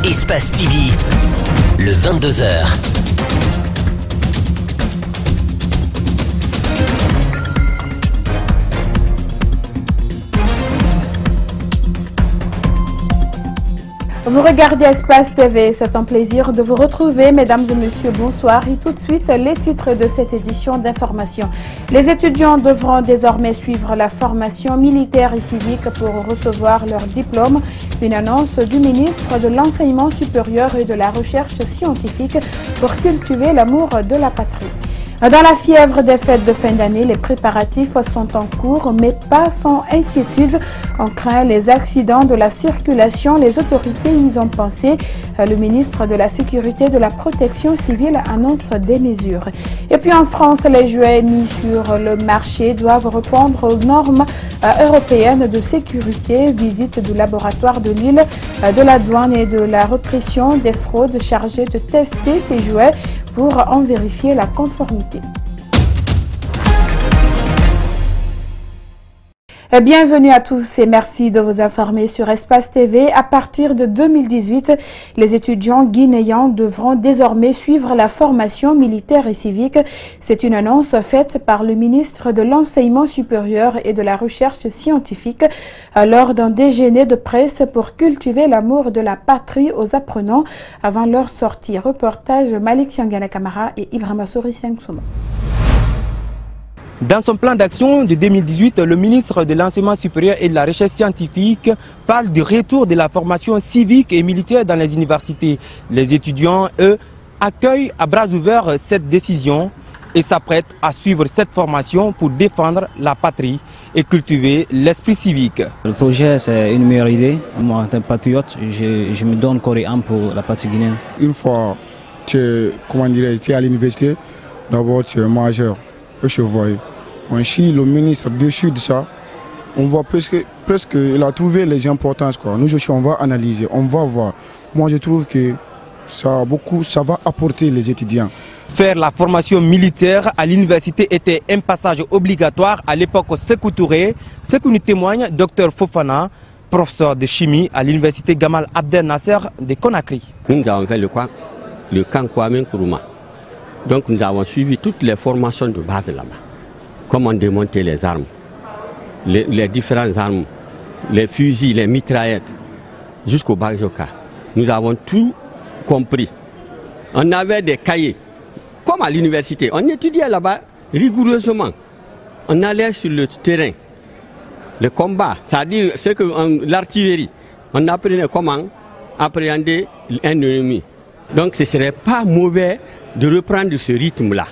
Espace TV, le 22h. Vous regardez Espace TV, c'est un plaisir de vous retrouver, mesdames et messieurs, bonsoir. Et tout de suite, les titres de cette édition d'information. Les étudiants devront désormais suivre la formation militaire et civique pour recevoir leur diplôme. Une annonce du ministre de l'Enseignement supérieur et de la Recherche scientifique pour cultiver l'amour de la patrie. Dans la fièvre des fêtes de fin d'année, les préparatifs sont en cours, mais pas sans inquiétude. On craint les accidents de la circulation. Les autorités y ont pensé. Le ministre de la Sécurité et de la Protection civile annonce des mesures. Et puis en France, les jouets mis sur le marché doivent répondre aux normes européennes de sécurité. Visite du laboratoire de Lille, de la douane et de la répression des fraudes chargées de tester ces jouets pour en vérifier la conformité. Bienvenue à tous et merci de vous informer sur Espace TV. À partir de 2018, les étudiants guinéens devront désormais suivre la formation militaire et civique. C'est une annonce faite par le ministre de l'Enseignement supérieur et de la Recherche scientifique lors d'un déjeuner de presse pour cultiver l'amour de la patrie aux apprenants avant leur sortie. Reportage Malik Siangana Kamara et Ibrahima Souri Siangsouma. Dans son plan d'action de 2018, le ministre de l'Enseignement supérieur et de la Recherche scientifique parle du retour de la formation civique et militaire dans les universités. Les étudiants, eux, accueillent à bras ouverts cette décision et s'apprêtent à suivre cette formation pour défendre la patrie et cultiver l'esprit civique. Le projet, c'est une meilleure idée. Moi, en tant que patriote, je me donne corps et âme pour la patrie guinéenne. Une fois que tu es à l'université, d'abord tu es majeur. Je vois. On chie le ministre dessus de ça. On voit presque il a trouvé les importances. Quoi. Nous aussi, on va analyser, on va voir. Moi, je trouve que ça va apporter les étudiants. Faire la formation militaire à l'université était un passage obligatoire à l'époque Sékou Touré. Ce que nous témoigne Dr Fofana, professeur de chimie à l'université Gamal Abdel Nasser de Conakry. Nous avons fait le camp Kwame Nkrumah. Donc nous avons suivi toutes les formations de base là-bas. Comment démonter les armes, les différentes armes, les fusils, les mitraillettes, jusqu'au bazooka. Nous avons tout compris. On avait des cahiers, comme à l'université. On étudiait là-bas rigoureusement. On allait sur le terrain, le combat, c'est-à-dire l'artillerie. On apprenait comment appréhender un ennemi. Donc ce ne serait pas mauvais de reprendre ce rythme-là.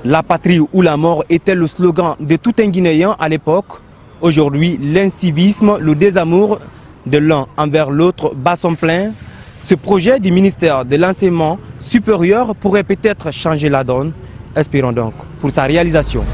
La patrie ou la mort était le slogan de tout un Guinéen à l'époque. Aujourd'hui, l'incivisme, le désamour de l'un envers l'autre bat son plein. Ce projet du ministère de l'Enseignement supérieur pourrait peut-être changer la donne. Espérons donc pour sa réalisation.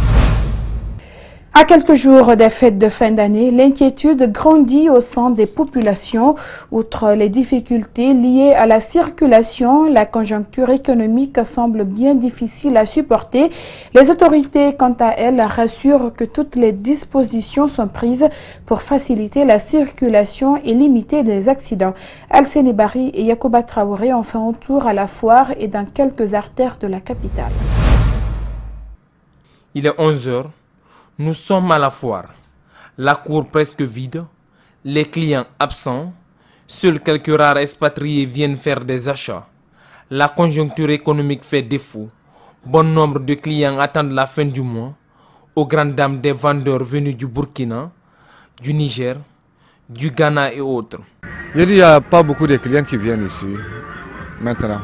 À quelques jours des fêtes de fin d'année, l'inquiétude grandit au sein des populations. Outre les difficultés liées à la circulation, la conjoncture économique semble bien difficile à supporter. Les autorités, quant à elles, rassurent que toutes les dispositions sont prises pour faciliter la circulation et limiter les accidents. Alcéné Bari et Yacouba Traoré ont fait un tour à la foire et dans quelques artères de la capitale. Il est 11 h. Nous sommes à la foire, la cour presque vide, les clients absents, seuls quelques rares expatriés viennent faire des achats. La conjoncture économique fait défaut, bon nombre de clients attendent la fin du mois, aux grandes dames des vendeurs venus du Burkina, du Niger, du Ghana et autres. Je dis qu'il n'y a pas beaucoup de clients qui viennent ici, maintenant,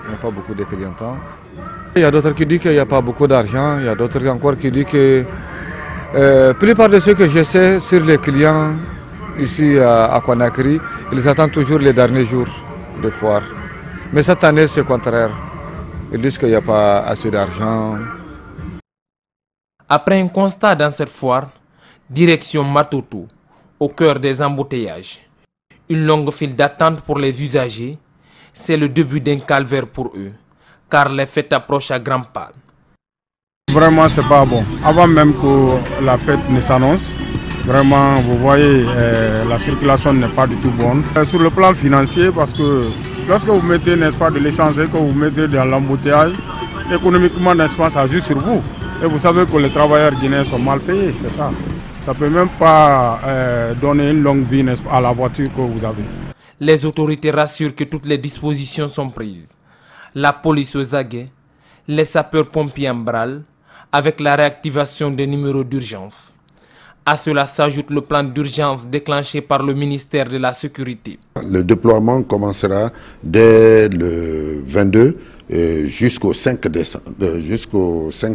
il n'y a pas beaucoup de clients. Il y a d'autres qui disent qu'il n'y a pas beaucoup d'argent, il y a d'autres encore qui disent que la plupart de ceux que je sais sur les clients ici à Conakry, ils attendent toujours les derniers jours de foire. Mais cette année, c'est le contraire. Ils disent qu'il n'y a pas assez d'argent. Après un constat dans cette foire, direction Matoto, au cœur des embouteillages. Une longue file d'attente pour les usagers, c'est le début d'un calvaire pour eux, car les fêtes approchent à grands pas. Vraiment, c'est pas bon. Avant même que la fête ne s'annonce, vraiment, vous voyez, la circulation n'est pas du tout bonne. Sur le plan financier, parce que Lorsque vous mettez, n'est-ce pas, de l'essence et que vous mettez dans l'embouteillage, économiquement, n'est-ce pas, ça joue sur vous. Et vous savez que les travailleurs guinéens sont mal payés, c'est ça. Ça ne peut même pas donner une longue vie, n'est-ce pas, à la voiture que vous avez. Les autorités rassurent que toutes les dispositions sont prises. La police aux aguets, les sapeurs-pompiers en branle, avec la réactivation des numéros d'urgence. À cela s'ajoute le plan d'urgence déclenché par le ministère de la Sécurité. Le déploiement commencera dès le 22 jusqu'au 5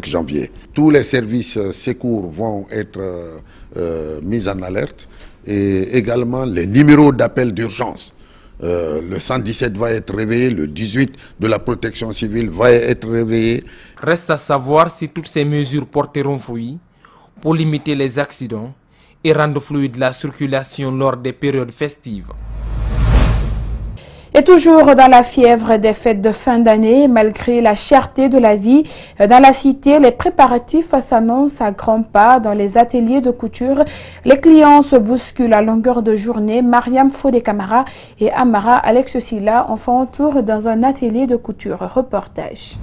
janvier. Tous les services secours vont être mis en alerte et également les numéros d'appel d'urgence. Le 117 va être réveillé, le 18 de la protection civile va être réveillé. Reste à savoir si toutes ces mesures porteront fruit pour limiter les accidents et rendre fluide la circulation lors des périodes festives. Et toujours dans la fièvre des fêtes de fin d'année, malgré la cherté de la vie, dans la cité, les préparatifs s'annoncent à grands pas dans les ateliers de couture. Les clients se bousculent à longueur de journée. Mariam Fodé Camara et Amara Alex Silla en font un tour dans un atelier de couture. Reportage.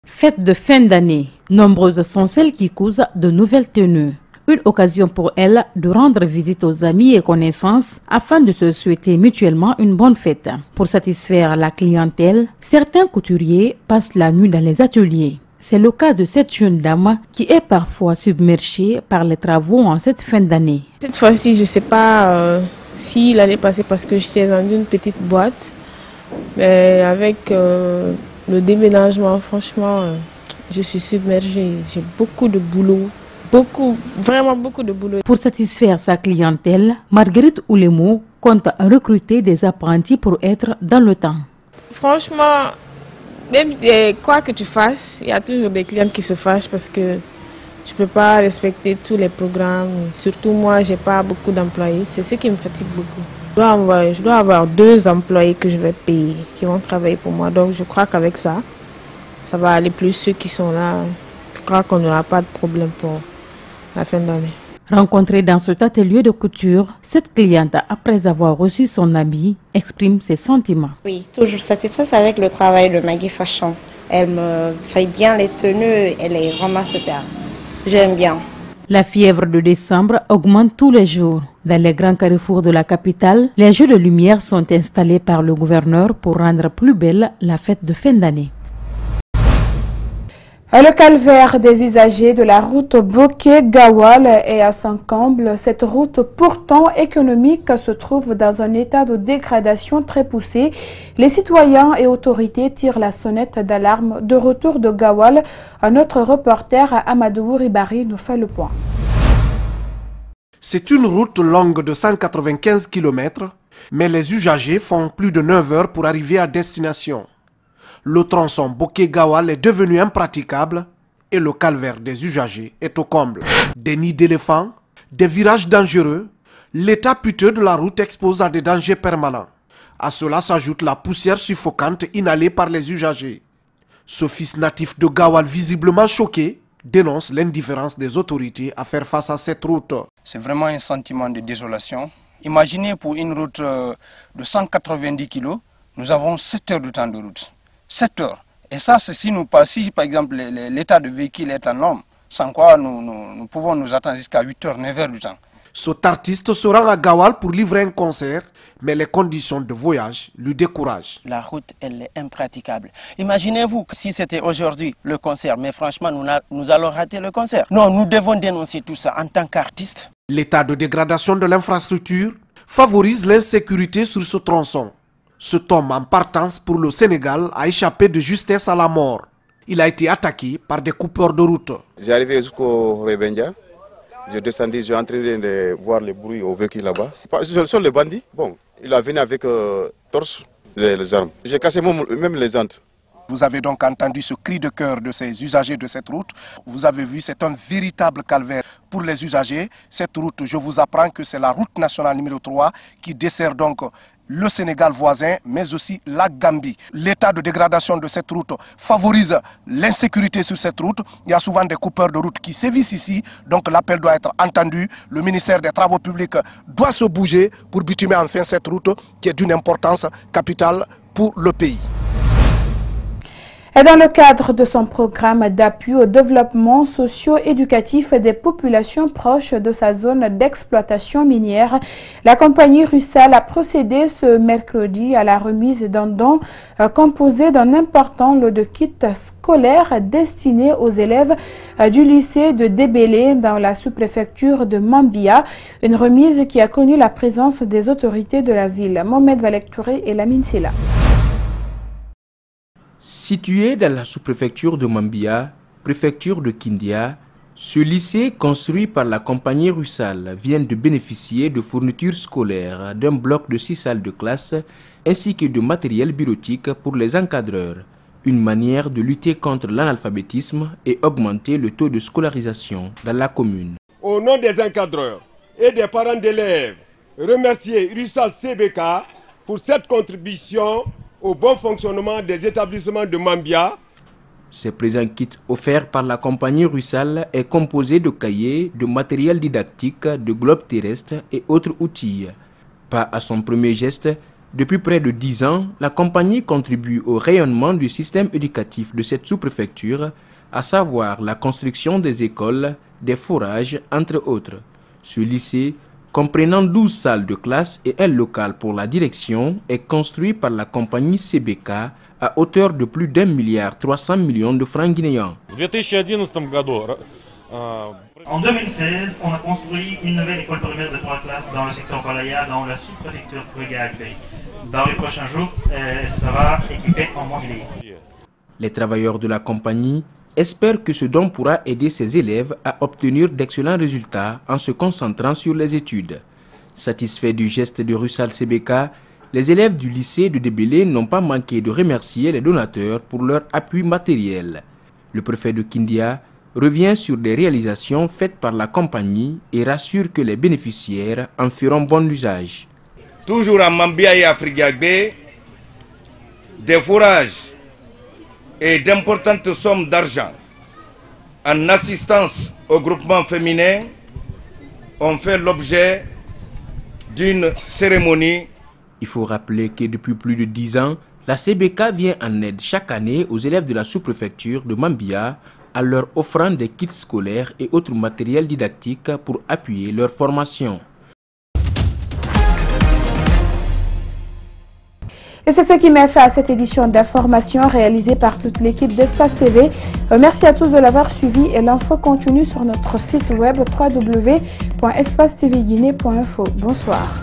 Fête de fin d'année. Nombreuses sont celles qui cousent de nouvelles tenues. Une occasion pour elles de rendre visite aux amis et connaissances afin de se souhaiter mutuellement une bonne fête. Pour satisfaire la clientèle, certains couturiers passent la nuit dans les ateliers. C'est le cas de cette jeune dame qui est parfois submergée par les travaux en cette fin d'année. Cette fois-ci, je ne sais pas si l'année passée parce que j'étais dans une petite boîte, mais avec le déménagement, franchement, je suis submergée. J'ai beaucoup de boulot. Vraiment beaucoup de boulot. Pour satisfaire sa clientèle, Marguerite Oulemo compte recruter des apprentis pour être dans le temps. Franchement, même quoi que tu fasses, il y a toujours des clients qui se fâchent parce que je ne peux pas respecter tous les programmes. Surtout moi, je n'ai pas beaucoup d'employés. C'est ce qui me fatigue beaucoup. Je dois avoir 2 employés que je vais payer, qui vont travailler pour moi. Donc je crois qu'avec ça, ça va aller plus. Ceux qui sont là, je crois qu'on n'aura pas de problème pour la fin d'année. Rencontrée dans cet atelier de couture, cette cliente, après avoir reçu son habit, exprime ses sentiments. Oui, toujours satisfaite avec le travail de Maggie Fashion. Elle me fait bien les tenues, elle est vraiment super. J'aime bien. La fièvre de décembre augmente tous les jours. Dans les grands carrefours de la capitale, les jeux de lumière sont installés par le gouverneur pour rendre plus belle la fête de fin d'année. Le calvaire des usagers de la route Bokeh-Gawal est à son comble. Cette route pourtant économique se trouve dans un état de dégradation très poussé. Les citoyens et autorités tirent la sonnette d'alarme. De retour de Gawal, notre reporter Amadou Ribari nous fait le point. C'est une route longue de 195 km, mais les usagers font plus de 9 heures pour arriver à destination. Le tronçon Bokeh-Gawal est devenu impraticable et le calvaire des usagers est au comble. Des nids d'éléphants, des virages dangereux, l'état piteux de la route expose à des dangers permanents. À cela s'ajoute la poussière suffocante inhalée par les usagers. Ce fils natif de Gawal, visiblement choqué, dénonce l'indifférence des autorités à faire face à cette route. C'est vraiment un sentiment de désolation. Imaginez pour une route de 190 kg, nous avons 7 heures de temps de route. 7 heures. Et ça, c'est si par exemple l'état de véhicule est en norme, sans quoi nous pouvons nous attendre jusqu'à 8 heures, 9 heures du temps. Cet artiste se rend à Gawal pour livrer un concert, mais les conditions de voyage lui découragent. La route, elle est impraticable. Imaginez-vous si c'était aujourd'hui le concert, mais franchement, nous allons rater le concert. Non, nous devons dénoncer tout ça en tant qu'artistes. L'état de dégradation de l'infrastructure favorise l'insécurité sur ce tronçon. Cet homme en partance pour le Sénégal a échappé de justesse à la mort. Il a été attaqué par des coupeurs de route. J'ai arrivé jusqu'au Rebendia. J'ai descendu, j'ai en train de voir les bruits au véhicule là-bas. Sur les bandits, bon, il a venu avec torche, les armes. J'ai cassé même les jantes. Vous avez donc entendu ce cri de cœur de ces usagers de cette route. Vous avez vu, c'est un véritable calvaire pour les usagers. Cette route, je vous apprends que c'est la route nationale numéro 3 qui dessert donc le Sénégal voisin, mais aussi la Gambie. L'état de dégradation de cette route favorise l'insécurité sur cette route. Il y a souvent des coupeurs de route qui sévissent ici, donc l'appel doit être entendu. Le ministère des Travaux publics doit se bouger pour bitumer enfin cette route qui est d'une importance capitale pour le pays. Et dans le cadre de son programme d'appui au développement socio-éducatif des populations proches de sa zone d'exploitation minière, la compagnie Rusal a procédé ce mercredi à la remise d'un don composé d'un important lot de kits scolaires destinés aux élèves du lycée de Débélé dans la sous-préfecture de Mambia, une remise qui a connu la présence des autorités de la ville. Mohamed Valek Touré et Lamine Silla. Situé dans la sous-préfecture de Mambia, préfecture de Kindia, ce lycée construit par la compagnie Rusal vient de bénéficier de fournitures scolaires, d'un bloc de 6 salles de classe ainsi que de matériel bureautique pour les encadreurs, une manière de lutter contre l'analphabétisme et augmenter le taux de scolarisation dans la commune. Au nom des encadreurs et des parents d'élèves, remercier Rusal CBK pour cette contribution au bon fonctionnement des établissements de Mambia. Ce présent kit offert par la compagnie Rusal est composé de cahiers, de matériel didactique, de globes terrestres et autres outils. Pas à son premier geste, depuis près de 10 ans, la compagnie contribue au rayonnement du système éducatif de cette sous-préfecture, à savoir la construction des écoles, des forages, entre autres. Ce lycée, comprenant 12 salles de classe et un local pour la direction, est construit par la compagnie CBK à hauteur de plus d'1,3 milliard de francs guinéens. En 2016, on a construit une nouvelle école primaire de 3 classes dans le secteur Balaya, dans la sous-préfecture Touéga-Agbé. Dans les prochains jours, elle sera équipée en mobilier. Les travailleurs de la compagnie espèrent que ce don pourra aider ses élèves à obtenir d'excellents résultats en se concentrant sur les études. Satisfaits du geste de Rusal CBK, les élèves du lycée de Débélé n'ont pas manqué de remercier les donateurs pour leur appui matériel. Le préfet de Kindia revient sur des réalisations faites par la compagnie et rassure que les bénéficiaires en feront bon usage. Toujours à Mambia et à Frigagbe, des forages et d'importantes sommes d'argent en assistance au groupement féminin ont fait l'objet d'une cérémonie. Il faut rappeler que depuis plus de 10 ans, la CBK vient en aide chaque année aux élèves de la sous-préfecture de Mambia en leur offrant des kits scolaires et autres matériels didactiques pour appuyer leur formation. Et c'est ce qui met fin à cette édition d'information réalisée par toute l'équipe d'Espace TV. Merci à tous de l'avoir suivi et l'info continue sur notre site web www.espacetvguinée.info. Bonsoir.